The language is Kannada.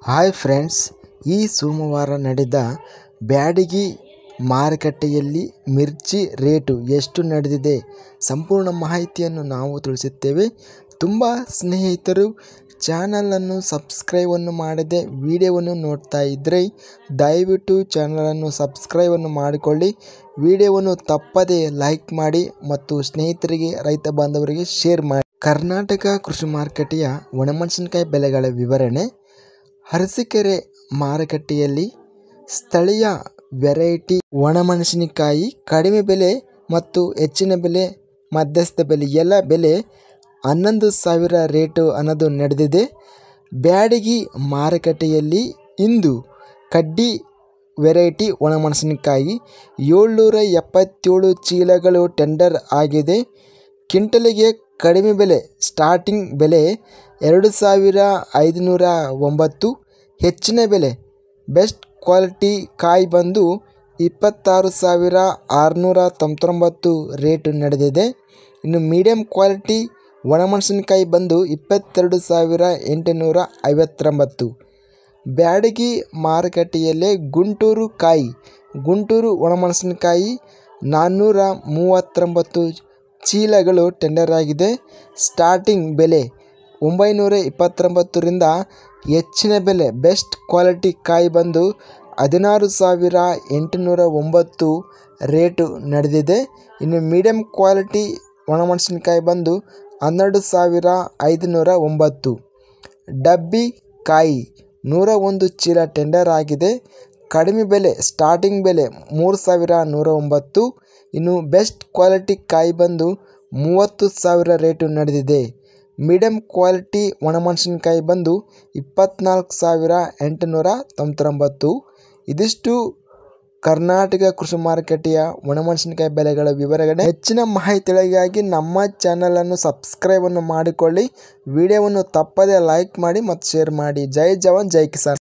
ಹಾಯ್ ಫ್ರೆಂಡ್ಸ್, ಈ ಸೋಮವಾರ ನಡೆದ ಬ್ಯಾಡಗಿ ಮಾರುಕಟ್ಟೆಯಲ್ಲಿ ಮಿರ್ಚಿ ರೇಟು ಎಷ್ಟು ನಡೆದಿದೆ ಸಂಪೂರ್ಣ ಮಾಹಿತಿಯನ್ನು ನಾವು ತಿಳಿಸುತ್ತೇವೆ. ತುಂಬ ಸ್ನೇಹಿತರು ಚಾನಲನ್ನು ಸಬ್ಸ್ಕ್ರೈಬನ್ನು ಮಾಡದೆ ವಿಡಿಯೋವನ್ನು ನೋಡ್ತಾ ಇದ್ದರೆ ದಯವಿಟ್ಟು ಚಾನಲನ್ನು ಸಬ್ಸ್ಕ್ರೈಬನ್ನು ಮಾಡಿಕೊಳ್ಳಿ. ವಿಡಿಯೋವನ್ನು ತಪ್ಪದೆ ಲೈಕ್ ಮಾಡಿ ಮತ್ತು ಸ್ನೇಹಿತರಿಗೆ ರೈತ ಬಾಂಧವರಿಗೆ ಶೇರ್ ಮಾಡಿ. ಕರ್ನಾಟಕ ಕೃಷಿ ಮಾರುಕಟ್ಟೆಯ ಒಣಮೆಣಸಿನಕಾಯಿ ಬೆಲೆಗಳ ವಿವರಣೆ. ಅರಸೀಕೆರೆ ಮಾರುಕಟ್ಟೆಯಲ್ಲಿ ಸ್ಥಳೀಯ ವೆರೈಟಿ ಒಣಮೆಣಸಿನಕಾಯಿ ಕಡಿಮೆ ಬೆಲೆ ಮತ್ತು ಹೆಚ್ಚಿನ ಬೆಲೆ, ಮಧ್ಯಸ್ಥ ಬೆಲೆ ಎಲ್ಲ ಬೆಲೆ 11,000 ರೇಟು ಅನ್ನೋದು ನಡೆದಿದೆ. ಬ್ಯಾಡಗಿ ಮಾರುಕಟ್ಟೆಯಲ್ಲಿ ಇಂದು ಕಡ್ಡಿ ವೆರೈಟಿ ಒಣಮೆಣಸಿನಕಾಯಿ 777 ಚೀಲಗಳು ಟೆಂಡರ್ ಆಗಿದೆ. ಕ್ವಿಂಟಲಿಗೆ ಕಡಿಮೆ ಬೆಲೆ ಸ್ಟಾರ್ಟಿಂಗ್ ಬೆಲೆ 2,509, ಹೆಚ್ಚಿನ ಬೆಲೆ ಬೆಸ್ಟ್ ಕ್ವಾಲಿಟಿ ಕಾಯಿ ಬಂದು 26,699 ರೇಟು ನಡೆದಿದೆ. ಇನ್ನು ಮೀಡಿಯಂ ಕ್ವಾಲಿಟಿ ಒಣಮೆಣಸಿನಕಾಯಿ ಬಂದು 22,859. ಬ್ಯಾಡಗಿ ಮಾರುಕಟ್ಟೆಯಲ್ಲೇ ಗುಂಟೂರು ಒಣಮೆಣಸಿನಕಾಯಿ 439 ಚೀಲಗಳು ಟೆಂಡರ್ ಆಗಿದೆ. ಸ್ಟಾರ್ಟಿಂಗ್ ಬೆಲೆ 929ರಿಂದ ಹೆಚ್ಚಿನ ಬೆಲೆ ಬೆಸ್ಟ್ ಕ್ವಾಲಿಟಿ ಕಾಯಿ ಬಂದು 16,809 ರೇಟು ನಡೆದಿದೆ. ಇನ್ನು ಮೀಡಿಯಂ ಕ್ವಾಲಿಟಿ ಒಣಮೆಣಸಿನಕಾಯಿ ಬಂದು 12,509. ಡಬ್ಬಿ ಕಾಯಿ 101 ಚೀಲ ಟೆಂಡರ್ ಆಗಿದೆ. ಕಡಿಮೆ ಬೆಲೆ ಸ್ಟಾರ್ಟಿಂಗ್ ಬೆಲೆ 3,109. ಇನ್ನು ಬೆಸ್ಟ್ ಕ್ವಾಲಿಟಿ ಕಾಯಿ ಬಂದು 30,000 ರೇಟು ನಡೆದಿದೆ. ಮೀಡಿಯಂ ಕ್ವಾಲಿಟಿ ಒಣಮೆಣಸಿನಕಾಯಿ ಬಂದು 24,899. ಇದಿಷ್ಟು ಕರ್ನಾಟಕ ಕೃಷಿ ಮಾರುಕಟ್ಟೆಯ ಒಣಮೆಣಸಿನಕಾಯಿ ಬೆಲೆಗಳ ವಿವರಗಳೇ. ಹೆಚ್ಚಿನ ಮಾಹಿತಿಗಳಿಗಾಗಿ ನಮ್ಮ ಚಾನಲನ್ನು ಸಬ್ಸ್ಕ್ರೈಬನ್ನು ಮಾಡಿಕೊಳ್ಳಿ. ವಿಡಿಯೋವನ್ನು ತಪ್ಪದೇ ಲೈಕ್ ಮಾಡಿ ಮತ್ತು ಶೇರ್ ಮಾಡಿ. ಜೈ ಜವಾನ್ ಜೈ ಕಿಸಾನ್.